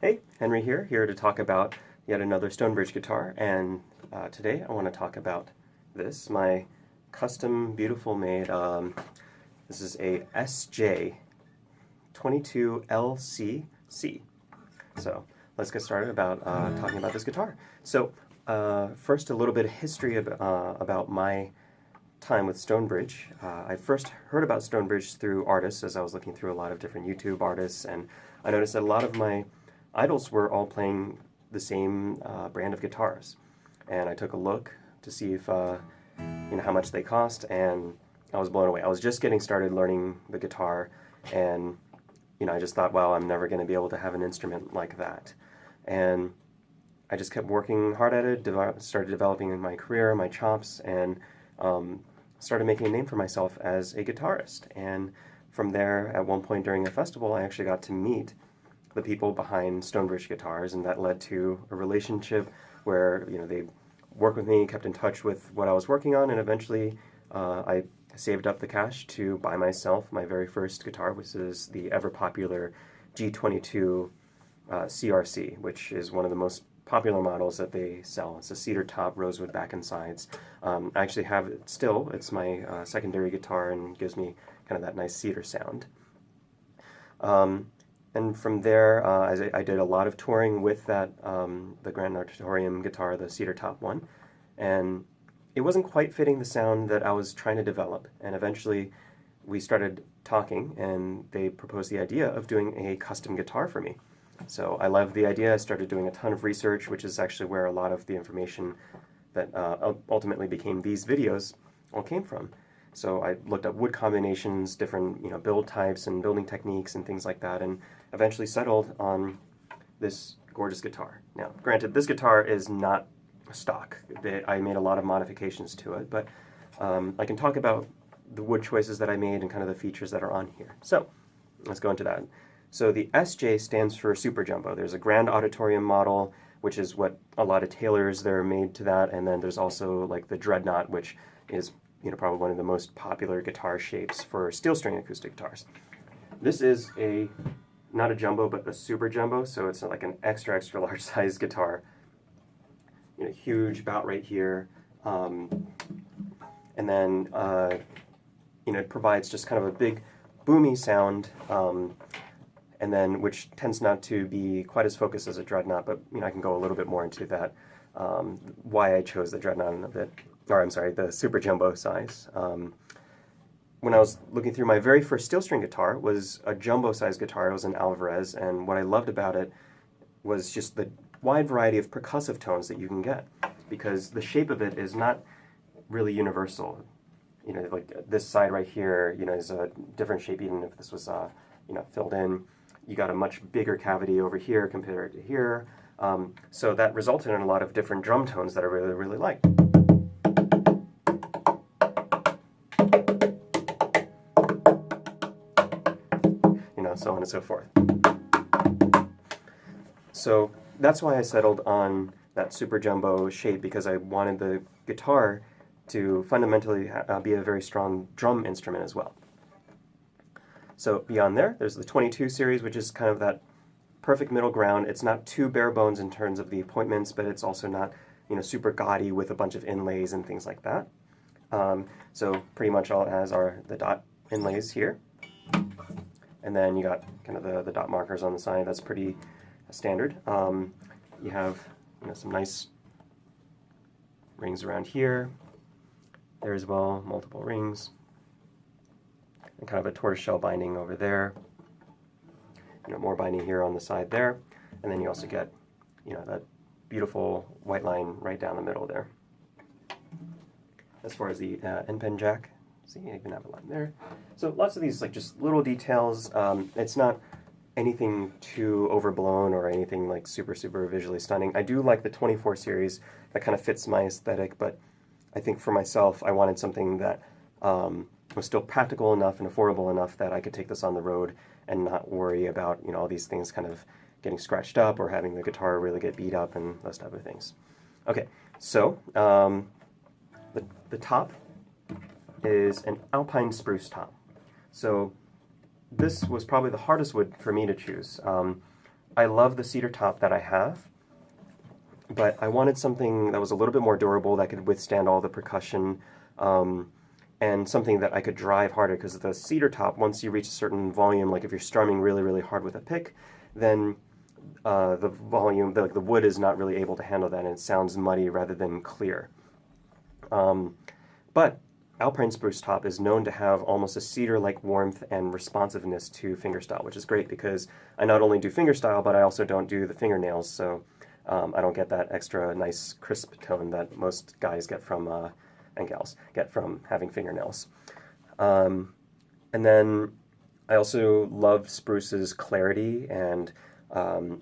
Hey, Henry here to talk about yet another Stonebridge guitar, and today I want to talk about this, my custom, beautiful made, this is a SJ22LC-C. So let's get started about talking about this guitar. So first, a little bit of history about my time with Stonebridge. I first heard about Stonebridge through artists as I was looking through a lot of different YouTube artists, and I noticed that a lot of my idols were all playing the same brand of guitars. And I took a look to see if, how much they cost, and I was blown away. I was just getting started learning the guitar, and I just thought, wow, I'm never going to be able to have an instrument like that. And I just kept working hard at it, started developing my career, my chops, and started making a name for myself as a guitarist. And from there, at one point during a festival, I actually got to meet the people behind Stonebridge guitars, and that led to a relationship where they worked with me, kept in touch with what I was working on, and eventually I saved up the cash to buy myself my very first guitar, which is the ever popular G22 CRC, which is one of the most popular models that they sell. It's a cedar top, rosewood back and sides. I actually have it still. It's my secondary guitar and gives me kind of that nice cedar sound. And from there, I did a lot of touring with that, the Grand Auditorium guitar, the cedar top one, and it wasn't quite fitting the sound that I was trying to develop. And eventually, we started talking, and they proposed the idea of doing a custom guitar for me. So I loved the idea. I started doing a ton of research, which is actually where a lot of the information that ultimately became these videos all came from. So I looked up wood combinations, different build types and building techniques and things like that, and eventually settled on this gorgeous guitar. Now, granted, this guitar is not stock. I made a lot of modifications to it, but I can talk about the wood choices that I made and kind of the features that are on here. So let's go into that. So the SJ stands for Super Jumbo. There's a Grand Auditorium model, which is what a lot of tailors, they're made to that, and then there's also like the Dreadnought, which is probably one of the most popular guitar shapes for steel string acoustic guitars. This is not a jumbo, but a super jumbo, so it's like an extra large size guitar. Huge, about right here, and then it provides just kind of a big boomy sound, and then which tends not to be quite as focused as a Dreadnought, but I can go a little bit more into that, why I chose the Dreadnought in a bit. Or I'm sorry, the super jumbo size. When I was looking through, my very first steel string guitar was a jumbo size guitar. It was an Alvarez, and what I loved about it was just the wide variety of percussive tones that you can get, because the shape of it is not really universal. Like this side right here, is a different shape even if this was filled in. You got a much bigger cavity over here compared to here. So that resulted in a lot of different drum tones that I really liked. So on and so forth. So that's why I settled on that super jumbo shape, because I wanted the guitar to fundamentally be a very strong drum instrument as well. So beyond there, there's the 22 series, which is kind of that perfect middle ground. It's not too bare bones in terms of the appointments, but it's also not super gaudy with a bunch of inlays and things like that. So pretty much all it has are the dot inlays here. And then you got kind of the dot markers on the side. That's pretty standard. You have some nice rings around here. There as well, multiple rings. And kind of a tortoiseshell binding over there. More binding here on the side there. And then you also get, that beautiful white line right down the middle there. As far as the end pen jack, see, you even have a line there. So lots of these like just little details. It's not anything too overblown or anything like super visually stunning. I do like the 24 series. That kind of fits my aesthetic, but I think for myself, I wanted something that was still practical enough and affordable enough that I could take this on the road and not worry about all these things kind of getting scratched up or having the guitar really get beat up and those type of things. Okay, so the top is an alpine spruce top. So this was probably the hardest wood for me to choose. I love the cedar top that I have, but I wanted something that was a little bit more durable, that could withstand all the percussion, and something that I could drive harder, because the cedar top, once you reach a certain volume, like if you're strumming really, really hard with a pick, then the volume, the wood is not really able to handle that, and it sounds muddy rather than clear. But Alpine spruce top is known to have almost a cedar-like warmth and responsiveness to fingerstyle, which is great because I not only do fingerstyle, but I also don't do the fingernails, so I don't get that extra nice crisp tone that most guys get from, and gals, get from having fingernails. And then I also love spruce's clarity and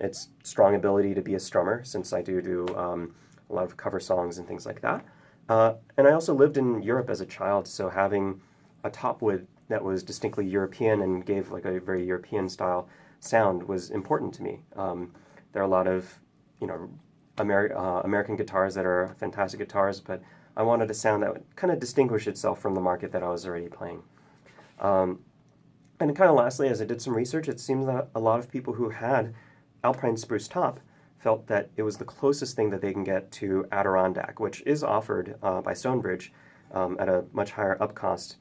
its strong ability to be a strummer, since I do a lot of cover songs and things like that. And I also lived in Europe as a child, so having a top wood that was distinctly European and gave like a very European style sound was important to me. There are a lot of, you know, American guitars that are fantastic guitars, but I wanted a sound that would kind of distinguish itself from the market that I was already playing. And kind of lastly, as I did some research, it seems that a lot of people who had Alpine spruce top felt that it was the closest thing that they can get to Adirondack, which is offered by Stonebridge at a much higher up cost.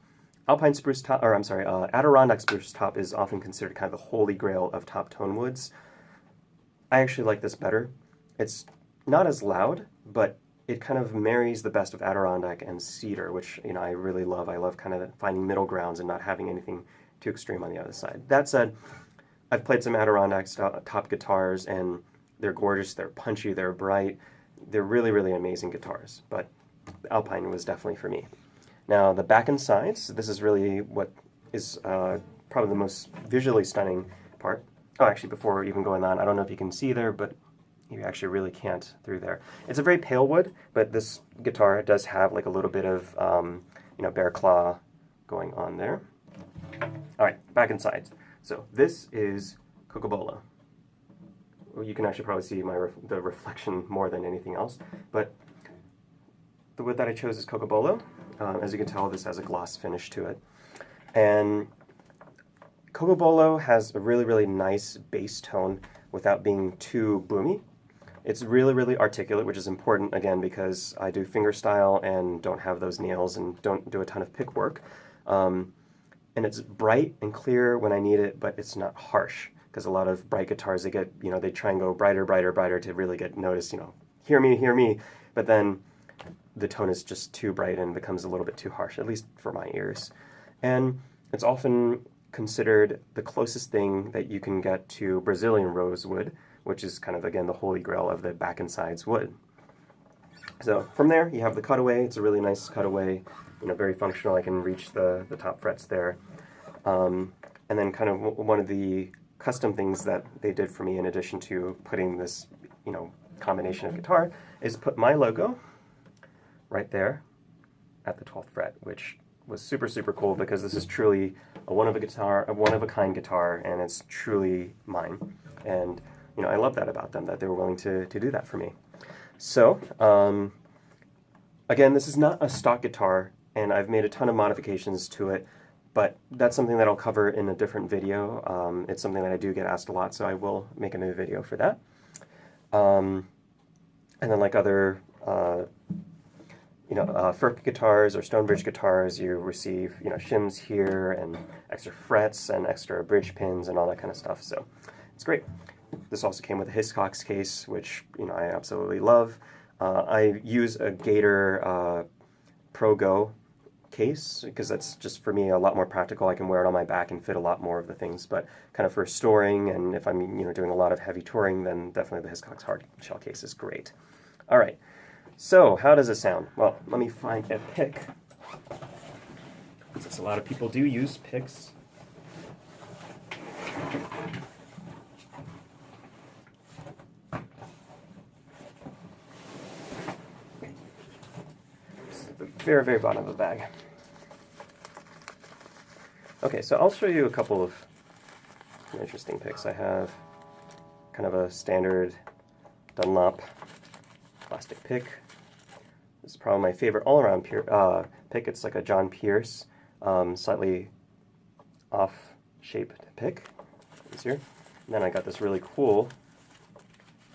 Alpine spruce top, or I'm sorry, Adirondack spruce top is often considered kind of the holy grail of top tone woods. I actually like this better. It's not as loud, but it kind of marries the best of Adirondack and cedar, which, you know, I really love. I love kind of finding middle grounds and not having anything too extreme on the other side. That said, I've played some Adirondack top guitars, and they're gorgeous, they're punchy, they're bright, they're really, really amazing guitars, but Alpine was definitely for me. Now, the back and sides, this is really what is probably the most visually stunning part. Oh, actually, before even going on, I don't know if you can see there, but you actually really can't through there. It's a very pale wood, but this guitar does have like a little bit of, you know, bear claw going on there. All right, back and sides. So this is Cocobolo. Well, you can actually probably see the reflection more than anything else, but the wood that I chose is Cocobolo. As you can tell, this has a gloss finish to it. And Cocobolo has a really, really nice bass tone without being too boomy. It's really, really articulate, which is important, again, because I do fingerstyle and don't have those nails and don't do a ton of pick work. And it's bright and clear when I need it, but it's not harsh, because a lot of bright guitars, they get, you know, they try and go brighter, brighter, brighter to really get noticed, you know, hear me, but then the tone is just too bright and becomes a little bit too harsh, at least for my ears. And it's often considered the closest thing that you can get to Brazilian rosewood, which is kind of, again, the holy grail of the back and sides wood. So from there, you have the cutaway. It's a really nice cutaway, you know, very functional. I can reach the top frets there. And then kind of one of the custom things that they did for me, in addition to putting this, you know, combination of guitar, is put my logo right there at the 12th fret, which was super, super cool, because this is truly a one-of-a-kind guitar, and it's truly mine. And, you know, I love that about them, that they were willing to do that for me. So, again, this is not a stock guitar, and I've made a ton of modifications to it, but that's something that I'll cover in a different video. It's something that I do get asked a lot, so I will make a new video for that. And then, like other Furch guitars or Stonebridge guitars, you receive, you know, shims here and extra frets and extra bridge pins and all that kind of stuff. So it's great. This also came with a Hiscox case, which, you know, I absolutely love. I use a Gator Pro Go case, because that's just, for me, a lot more practical. I can wear it on my back and fit a lot more of the things, but kind of for storing, and if I'm, you know, doing a lot of heavy touring, then definitely the Hiscox hard shell case is great. All right, so how does it sound? Well, let me find a pick, since a lot of people do use picks. This is the very, very bottom of the bag. Okay, so I'll show you a couple of interesting picks. I have kind of a standard Dunlop plastic pick. This is probably my favorite all-around pick. It's like a John Pierce, slightly off-shaped pick. Easier. And then I got this really cool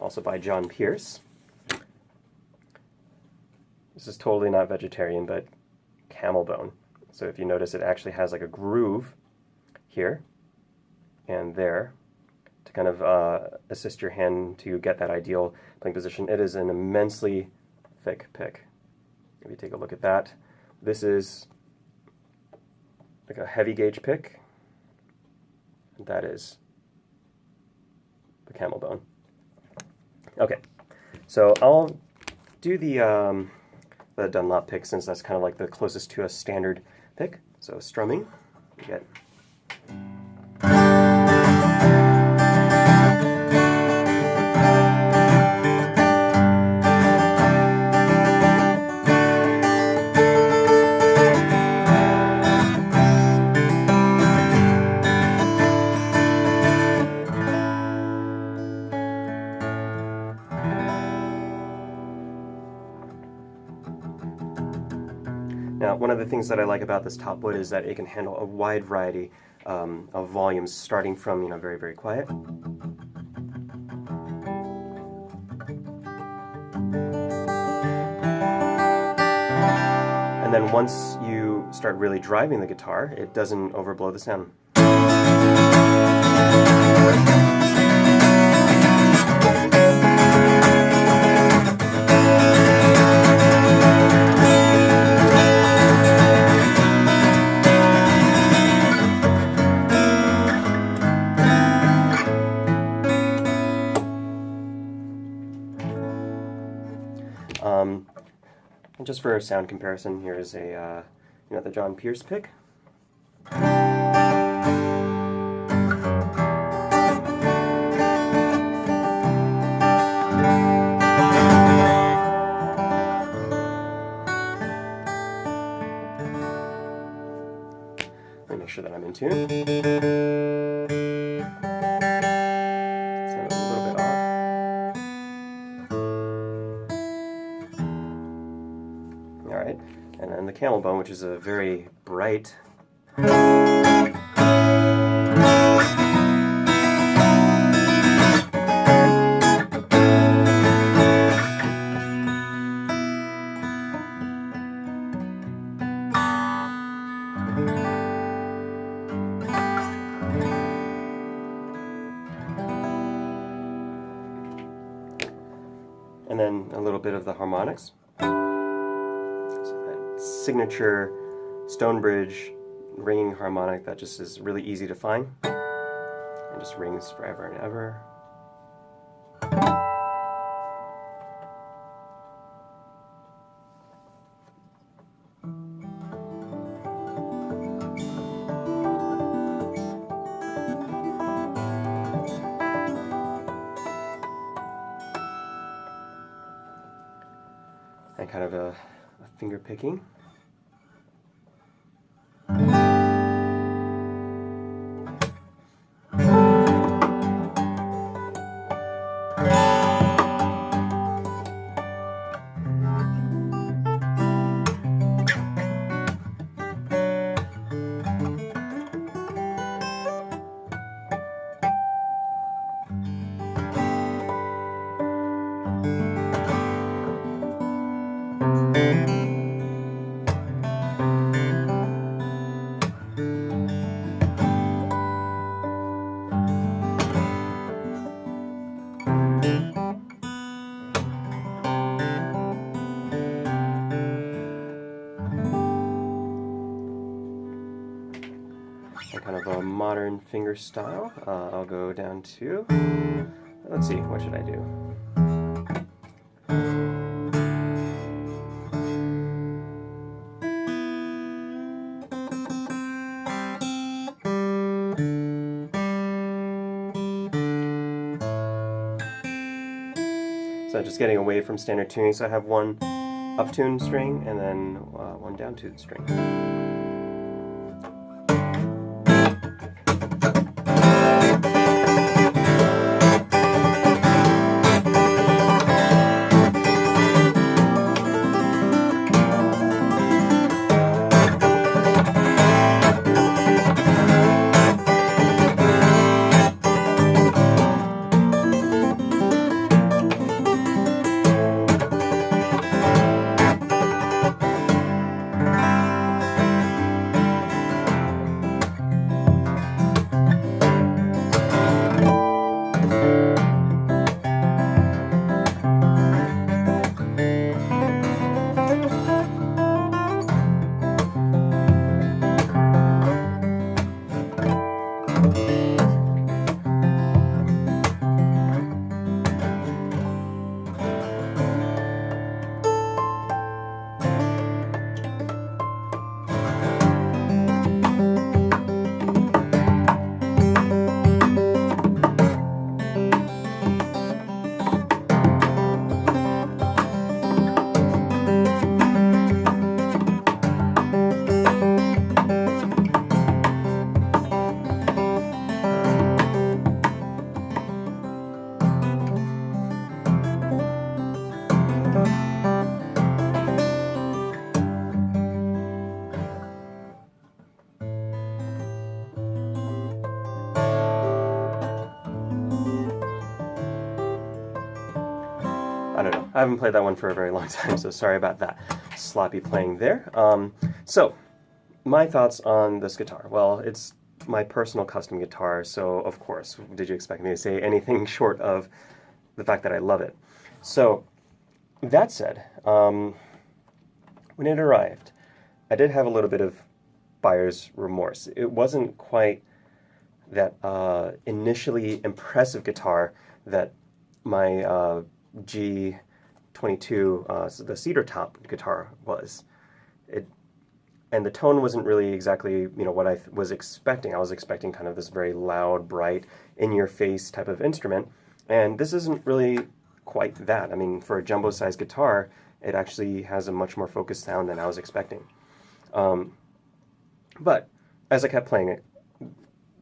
also by John Pierce. This is totally not vegetarian, but camel bone. So if you notice, it actually has like a groove here and there to kind of assist your hand to get that ideal playing position. It is an immensely thick pick. If you take a look at that, this is like a heavy gauge pick. That is the camel bone. Okay, so I'll do the Dunlop pick since that's kind of like the closest to a standard pick. So strumming, you get Now, one of the things that I like about this top wood is that it can handle a wide variety of volumes, starting from, very, very quiet. And then once you start really driving the guitar, it doesn't overblow the sound. And just for a sound comparison, here is a the John Pierce pick. Let me make sure that I'm in tune. Sound a little bit off. Alright, and then the camel bone, which is a very bright and then a little bit of the harmonics. Signature Stonebridge ringing harmonic that just is really easy to find and just rings forever and ever. And kind of a finger picking. Kind of a modern finger style. I'll go down to, let's see, what should I do? So just getting away from standard tuning, so I have one up-tuned string and then one down-tuned string. I don't know. I haven't played that one for a very long time, so sorry about that. Sloppy playing there. So, my thoughts on this guitar. Well, it's my personal custom guitar, so of course, did you expect me to say anything short of the fact that I love it? So, that said, when it arrived, I did have a little bit of buyer's remorse. It wasn't quite that initially impressive guitar that my G22, so the cedar top guitar was. And the tone wasn't really exactly, what I was expecting. I was expecting kind of this very loud, bright, in-your-face type of instrument, and this isn't really quite that. I mean, for a jumbo-sized guitar, it actually has a much more focused sound than I was expecting. But as I kept playing it,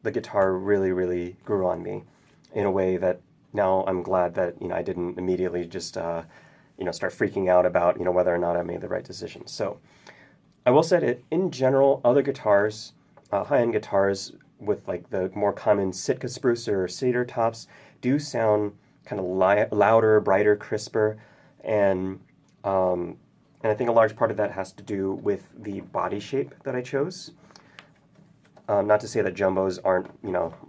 the guitar really, really grew on me in a way that now I'm glad that I didn't immediately just start freaking out about whether or not I made the right decision. So I will say that in general, other guitars, high-end guitars with like the more common Sitka spruce or cedar tops do sound kind of louder, brighter, crisper, and I think a large part of that has to do with the body shape that I chose. Not to say that jumbos aren't,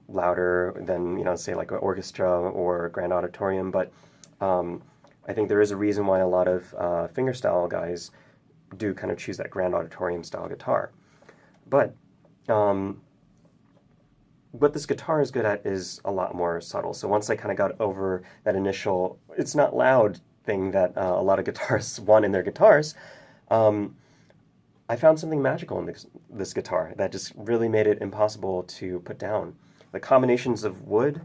louder than, say like an orchestra or grand auditorium, but I think there is a reason why a lot of fingerstyle guys do kind of choose that grand auditorium style guitar. But what this guitar is good at is a lot more subtle. So once I kind of got over that initial, it's not loud thing that a lot of guitarists want in their guitars, I found something magical in this guitar that just really made it impossible to put down. The combinations of wood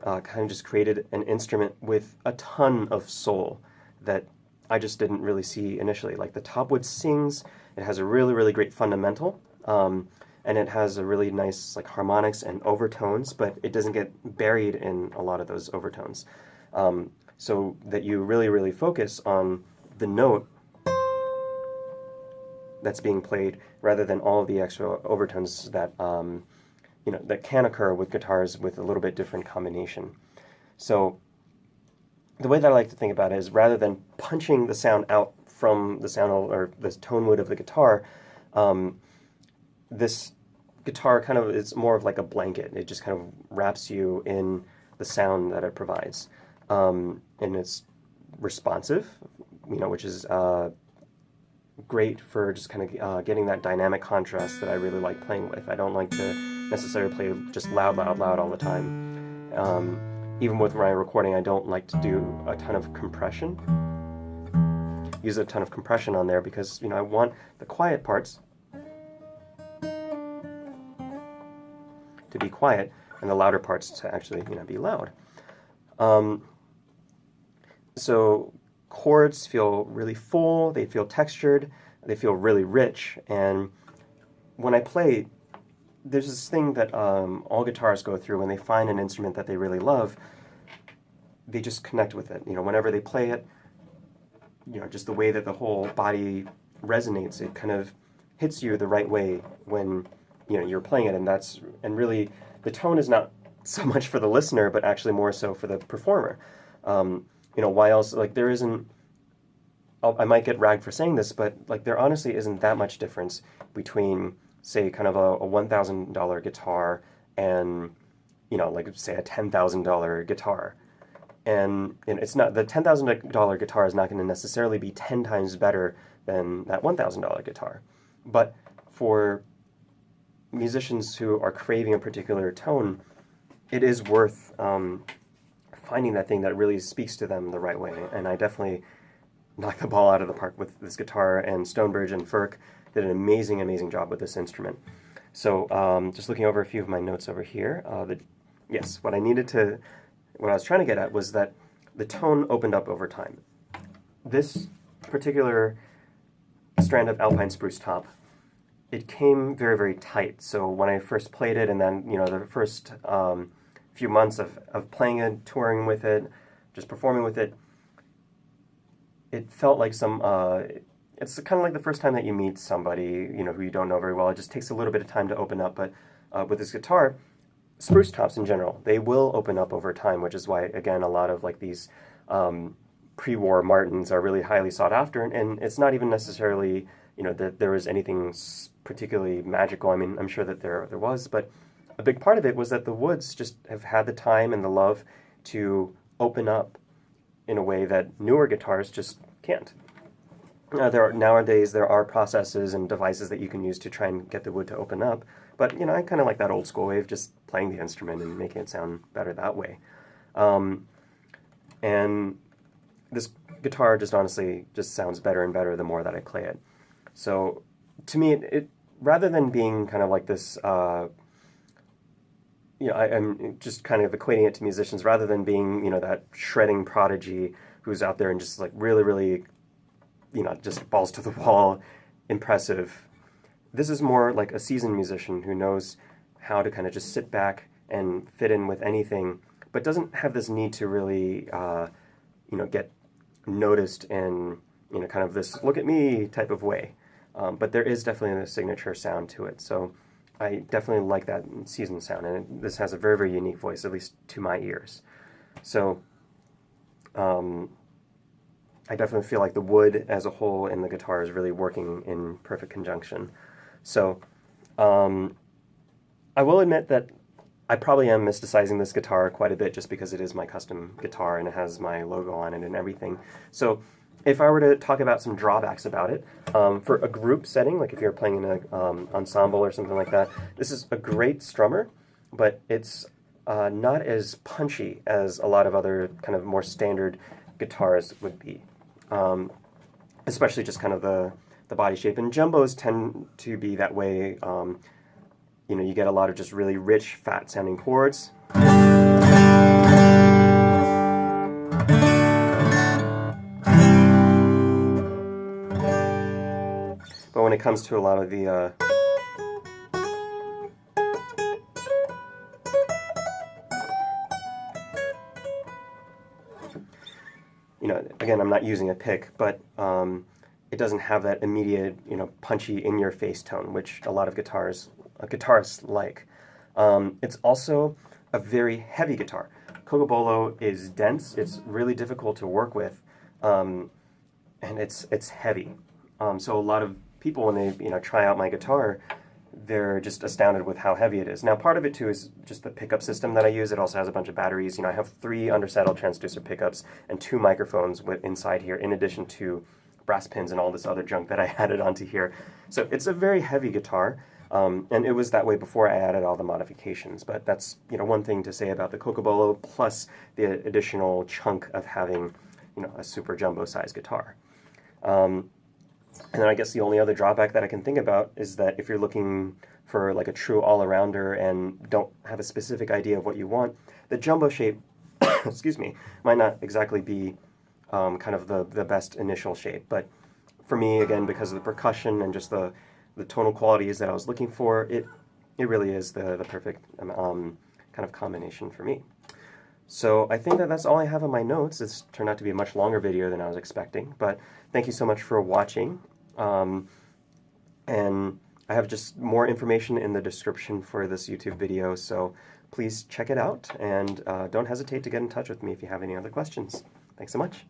kind of just created an instrument with a ton of soul that I just didn't really see initially. Like the top wood sings, it has a really, really great fundamental, and it has a really nice like harmonics and overtones, but it doesn't get buried in a lot of those overtones. So that you really, really focus on the note that's being played rather than all of the extra overtones that that can occur with guitars with a little bit different combination. So the way that I like to think about it is rather than punching the sound out from the sound or the tone wood of the guitar, this guitar kind of is more of like a blanket. It just kind of wraps you in the sound that it provides. And it's responsive, which is great for just kind of getting that dynamic contrast that I really like playing with. I don't like to necessarily play just loud, loud, loud all the time. Even with my recording, I don't like to do a ton of compression. Use a ton of compression on there because, I want the quiet parts to be quiet and the louder parts to actually, be loud. So chords feel really full, they feel textured, they feel really rich, and when I play, there's this thing that all guitarists go through when they find an instrument that they really love, they just connect with it. Whenever they play it, just the way that the whole body resonates, it kind of hits you the right way when you're playing it, and really the tone is not so much for the listener, but actually more so for the performer. Why else, like there isn't, I might get ragged for saying this, but like there honestly isn't that much difference between, say, kind of a $1,000 guitar and, like say a $10,000 guitar. And it's not, the $10,000 guitar is not going to necessarily be 10 times better than that $1,000 guitar. But for musicians who are craving a particular tone, it is worth finding that thing that really speaks to them the right way. And I definitely knocked the ball out of the park with this guitar, and Stonebridge and Furch did an amazing, amazing job with this instrument. So just looking over a few of my notes over here, what I was trying to get at was that the tone opened up over time. This particular strand of alpine spruce top, it came very, very tight. So when I first played it, and then the first few months of playing it, touring with it, just performing with it, it felt like it's kind of like the first time that you meet somebody, who you don't know very well. It just takes a little bit of time to open up, but with this guitar, spruce tops in general, they will open up over time, which is why, again, a lot of like these pre-war Martins are really highly sought after, and it's not even necessarily, you know, that there was anything particularly magical. I mean, I'm sure that there was, but a big part of it was that the woods just have had the time and the love to open up in a way that newer guitars just can't. Nowadays there are processes and devices that you can use to try and get the wood to open up, but you know, I kind of like that old school way of just playing the instrument and making it sound better that way. And this guitar just honestly just sounds better and better the more that I play it. So to me, it rather than being kind of like this, you know, I'm just kind of equating it to musicians, rather than being, you know, that shredding prodigy who's out there and just like really, really, you know, just balls to the wall, impressive. This is more like a seasoned musician who knows how to kind of just sit back and fit in with anything, but doesn't have this need to really, you know, get noticed in, you know, kind of this look at me type of way. But there is definitely a signature sound to it. So I definitely like that seasoned sound, and this has a very, very unique voice, at least to my ears. So I definitely feel like the wood as a whole and the guitar is really working in perfect conjunction. So I will admit that I probably am mysticizing this guitar quite a bit just because it is my custom guitar and it has my logo on it and everything. So if I were to talk about some drawbacks about it, for a group setting, like if you're playing in an ensemble or something like that, this is a great strummer, but it's not as punchy as a lot of other kind of more standard guitars would be. Especially just kind of the body shape. And jumbos tend to be that way. You know, you get a lot of just really rich, fat-sounding chords. But when it comes to a lot of the you know, again, I'm not using a pick, but it doesn't have that immediate, you know, punchy, in-your-face tone, which a lot of guitarists like. It's also a very heavy guitar. Cocobolo is dense. It's really difficult to work with, and it's heavy. So a lot of people, when they, you know, try out my guitar, they're just astounded with how heavy it is. Now, part of it, too, is just the pickup system that I use. It also has a bunch of batteries. You know, I have 3 undersaddle transducer pickups and 2 microphones inside here, in addition to brass pins and all this other junk that I added onto here. So it's a very heavy guitar, and it was that way before I added all the modifications. But that's, you know, one thing to say about the Cocobolo, plus the additional chunk of having, you know, a super jumbo-sized guitar. And then I guess the only other drawback that I can think about is that if you're looking for like a true all-arounder and don't have a specific idea of what you want, the jumbo shape, excuse me, might not exactly be kind of the best initial shape. But for me, again, because of the percussion and just the tonal qualities that I was looking for, it really is the perfect kind of combination for me. So I think that that's all I have on my notes. This turned out to be a much longer video than I was expecting, but thank you so much for watching. And I have just more information in the description for this YouTube video, so please check it out, and don't hesitate to get in touch with me if you have any other questions. Thanks so much.